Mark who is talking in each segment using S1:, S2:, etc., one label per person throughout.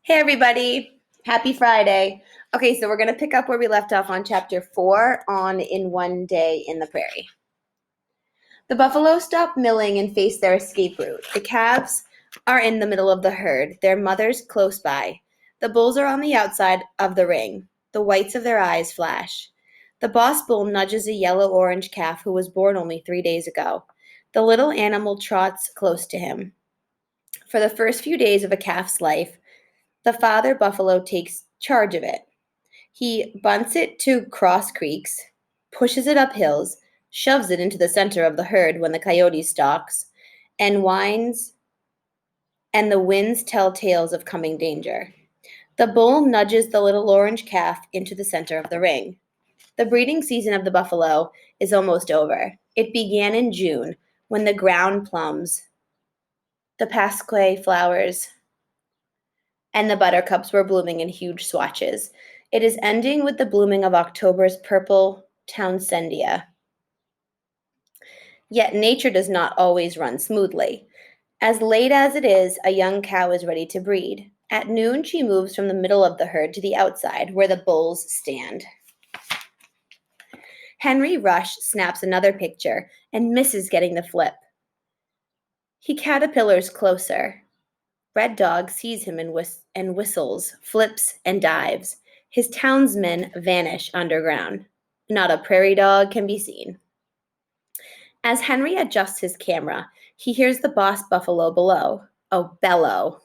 S1: Hey everybody, happy Friday. Okay, so we're going to pick up where we left off on chapter 4 on In One Day in the Prairie. The buffalo stop milling and face their escape route. The calves are in the middle of the herd, their mothers close by. The bulls are on the outside of the ring. The whites of their eyes flash. The boss bull nudges a yellow-orange calf who was born only 3 days ago. The little animal trots close to him. For the first few days of a calf's life, the father buffalo takes charge of it. He bunts it to cross creeks, pushes it up hills, shoves it into the center of the herd when the coyote stalks, and whines, and the winds tell tales of coming danger. The bull nudges the little orange calf into the center of the ring. The breeding season of the buffalo is almost over. It began in June when the ground plums, the pasque flowers, and the buttercups were blooming in huge swatches. It is ending with the blooming of October's purple Townsendia. Yet nature does not always run smoothly. As late as it is, a young cow is ready to breed. At noon, she moves from the middle of the herd to the outside, where the bulls stand. Henry Rush snaps another picture and misses getting the flip. He caterpillars closer. Red Dog sees him and whistles, flips, and dives. His townsmen vanish underground. Not a prairie dog can be seen. As Henry adjusts his camera, he hears the boss buffalo below. Oh, bellow.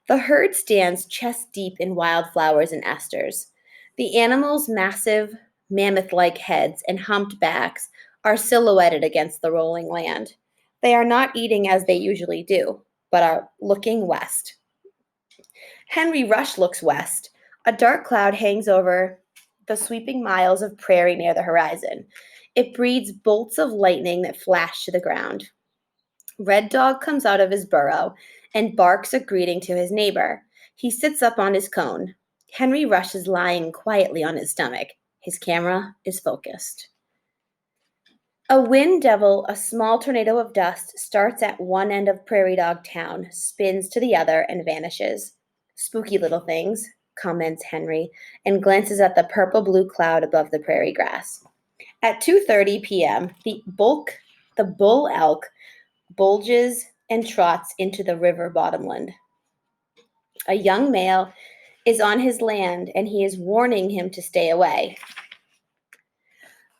S1: The herd stands chest deep in wildflowers and asters. The animal's massive, mammoth-like heads and humped backs are silhouetted against the rolling land. They are not eating as they usually do, but are looking west. Henry Rush looks west. A dark cloud hangs over the sweeping miles of prairie near the horizon. It breeds bolts of lightning that flash to the ground. Red Dog comes out of his burrow and barks a greeting to his neighbor. He sits up on his cone. Henry Rush is lying quietly on his stomach. His camera is focused. A wind devil, a small tornado of dust, starts at one end of Prairie Dog Town, spins to the other, and vanishes. Spooky little things, comments Henry, and glances at the purple-blue cloud above the prairie grass. At 2:30 p.m., the bull elk bulges and trots into the river bottomland. A young male is on his land, and he is warning him to stay away.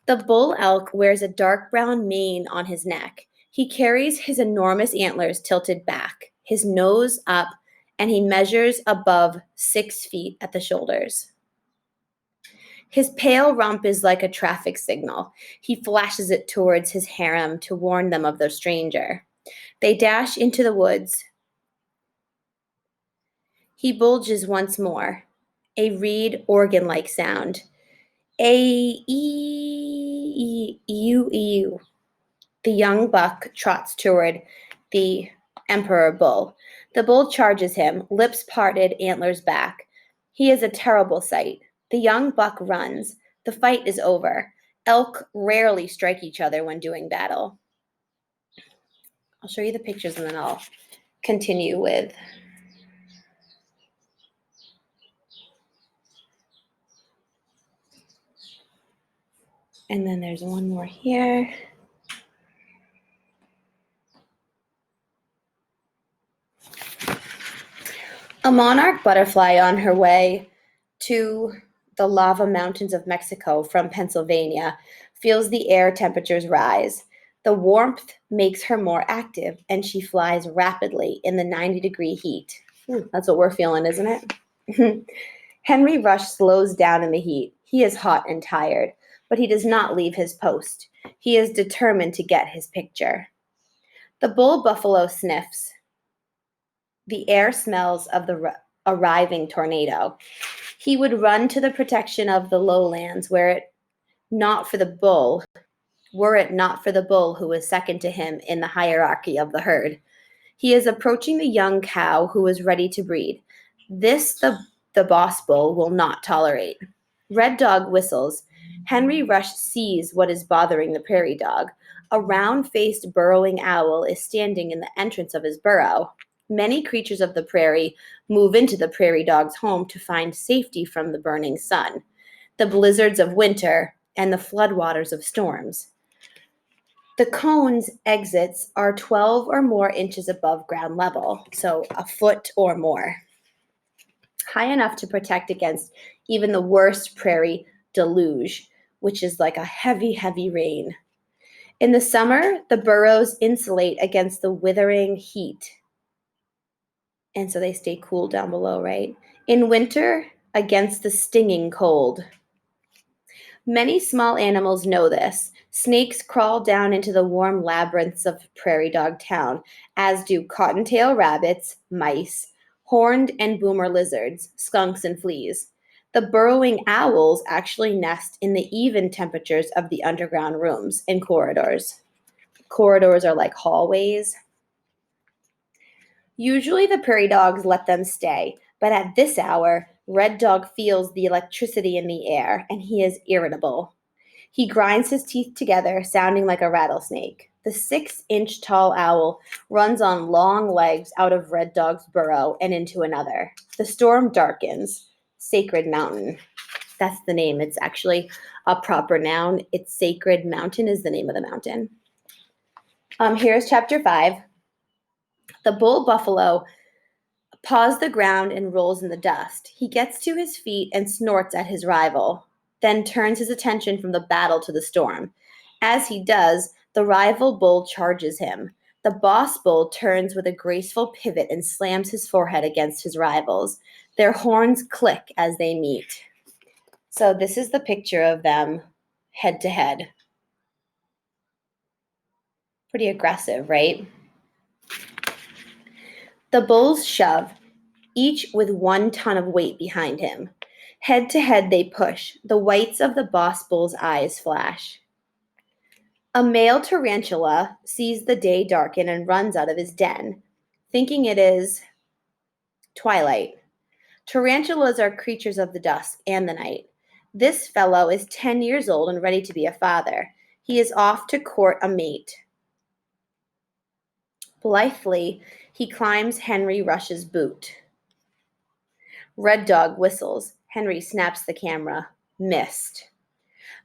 S1: The bull elk wears a dark brown mane on his neck. He carries his enormous antlers tilted back, his nose up, and he measures above 6 feet at the shoulders. His pale rump is like a traffic signal. He flashes it towards his harem to warn them of the stranger. They dash into the woods. He bulges once more, a reed organ-like sound. A-e-e-u-e-u. The young buck trots toward the emperor bull. The bull charges him, lips parted, antlers back. He is a terrible sight. The young buck runs. The fight is over. Elk rarely strike each other when doing battle. I'll show you the pictures and then I'll continue with. And then there's one more here. A monarch butterfly on her way to the lava mountains of Mexico from Pennsylvania feels the air temperatures rise. The warmth makes her more active, and she flies rapidly in the 90-degree heat. That's what we're feeling, isn't it? Henry Rush slows down in the heat. He is hot and tired, but he does not leave his post. He is determined to get his picture. The bull buffalo sniffs. The air smells of the arriving tornado. He would run to the protection of the lowlands were it not for the bull who is second to him in the hierarchy of the herd. He is approaching the young cow who is ready to breed. This the boss bull will not tolerate. Red Dog whistles. Henry Rush sees what is bothering the prairie dog. A round-faced burrowing owl is standing in the entrance of his burrow. Many creatures of the prairie move into the prairie dog's home to find safety from the burning sun, the blizzards of winter, and the floodwaters of storms. The cone's exits are 12 or more inches above ground level, so a foot or more, high enough to protect against even the worst prairie deluge, which is like a heavy, heavy rain. In the summer, the burrows insulate against the withering heat, and so they stay cool down below, right? In winter, against the stinging cold. Many small animals know this. Snakes crawl down into the warm labyrinths of prairie dog town, as do cottontail rabbits, mice, horned and boomer lizards, skunks, and fleas. The burrowing owls actually nest in the even temperatures of the underground rooms and corridors. Corridors are like hallways. Usually the prairie dogs let them stay, but at this hour, Red Dog feels the electricity in the air, and he is irritable. He grinds his teeth together, sounding like a rattlesnake. The 6-inch tall owl runs on long legs out of Red Dog's burrow and into another. The storm darkens. Sacred Mountain. That's the name. It's actually a proper noun. It's Sacred Mountain is the name of the mountain. Here's chapter 5. The bull buffalo paws the ground and rolls in the dust. He gets to his feet and snorts at his rival, then turns his attention from the battle to the storm. As he does, the rival bull charges him. The boss bull turns with a graceful pivot and slams his forehead against his rival's. Their horns click as they meet. So this is the picture of them head to head. Pretty aggressive, right? The bulls shove, each with 1 ton of weight behind him. Head to head they push. The whites of the boss bull's eyes flash. A male tarantula sees the day darken and runs out of his den, thinking it is twilight. Tarantulas are creatures of the dusk and the night. This fellow is 10 years old and ready to be a father. He is off to court a mate. Blithely, he climbs Henry Rush's boot. Red Dog whistles. Henry snaps the camera. Missed.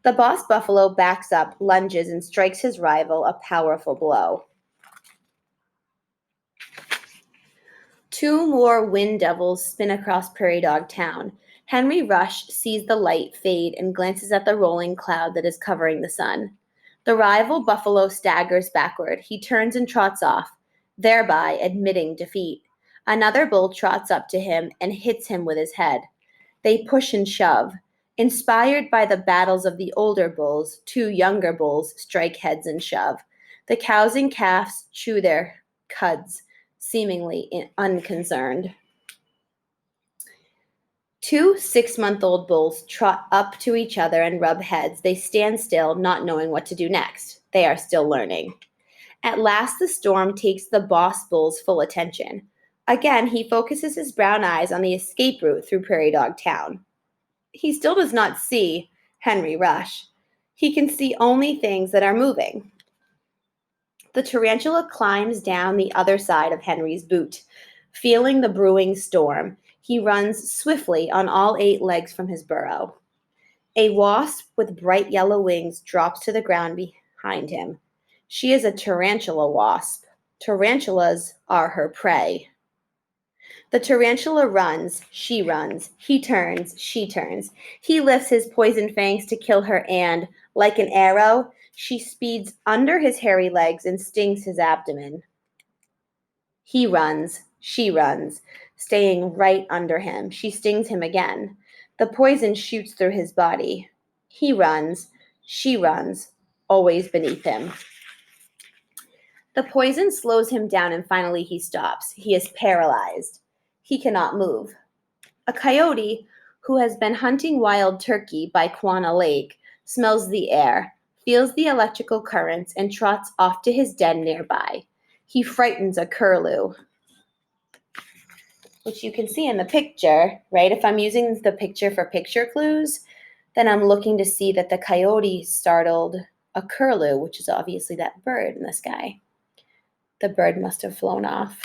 S1: The boss buffalo backs up, lunges, and strikes his rival a powerful blow. 2 more wind devils spin across Prairie Dog Town. Henry Rush sees the light fade and glances at the rolling cloud that is covering the sun. The rival buffalo staggers backward. He turns and trots off, thereby admitting defeat. Another bull trots up to him and hits him with his head. They push and shove. Inspired by the battles of the older bulls, 2 younger bulls strike heads and shove. The cows and calves chew their cuds, seemingly unconcerned. 2 6-month-old bulls trot up to each other and rub heads. They stand still, not knowing what to do next. They are still learning. At last, the storm takes the boss bull's full attention. Again, he focuses his brown eyes on the escape route through Prairie Dog Town. He still does not see Henry Rush. He can see only things that are moving. The tarantula climbs down the other side of Henry's boot. Feeling the brewing storm, he runs swiftly on all 8 legs from his burrow. A wasp with bright yellow wings drops to the ground behind him. She is a tarantula wasp. Tarantulas are her prey. The tarantula runs, she runs. He turns, she turns. He lifts his poison fangs to kill her and, like an arrow, she speeds under his hairy legs and stings his abdomen. He runs, she runs, staying right under him. She stings him again. The poison shoots through his body. He runs, she runs, always beneath him. The poison slows him down and finally he stops. He is paralyzed. He cannot move. A coyote who has been hunting wild turkey by Quanah Lake smells the air, feels the electrical currents, and trots off to his den nearby. He frightens a curlew, which you can see in the picture, right? If I'm using the picture for picture clues, then I'm looking to see that the coyote startled a curlew, which is obviously that bird in the sky. The bird must have flown off.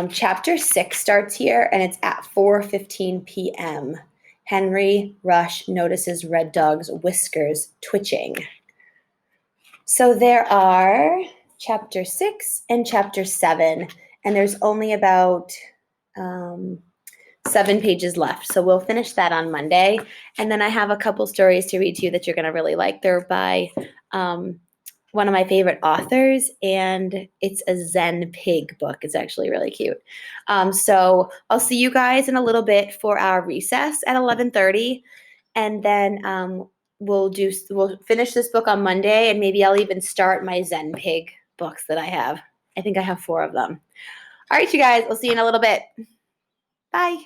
S1: Chapter 6 starts here, and it's at 4:15 p.m. Henry Rush notices Red Dog's whiskers twitching. So there are chapter 6 and chapter 7, and there's only about 7 pages left. So we'll finish that on Monday. And then I have a couple stories to read to you that you're going to really like. They're by one of my favorite authors, and it's a Zen pig book. It's actually really cute. So I'll see you guys in a little bit for our recess at 11:30, and then we'll finish this book on Monday, and maybe I'll even start my Zen pig books that I have. I think I have 4 of them. All right, you guys. I'll see you in a little bit. Bye.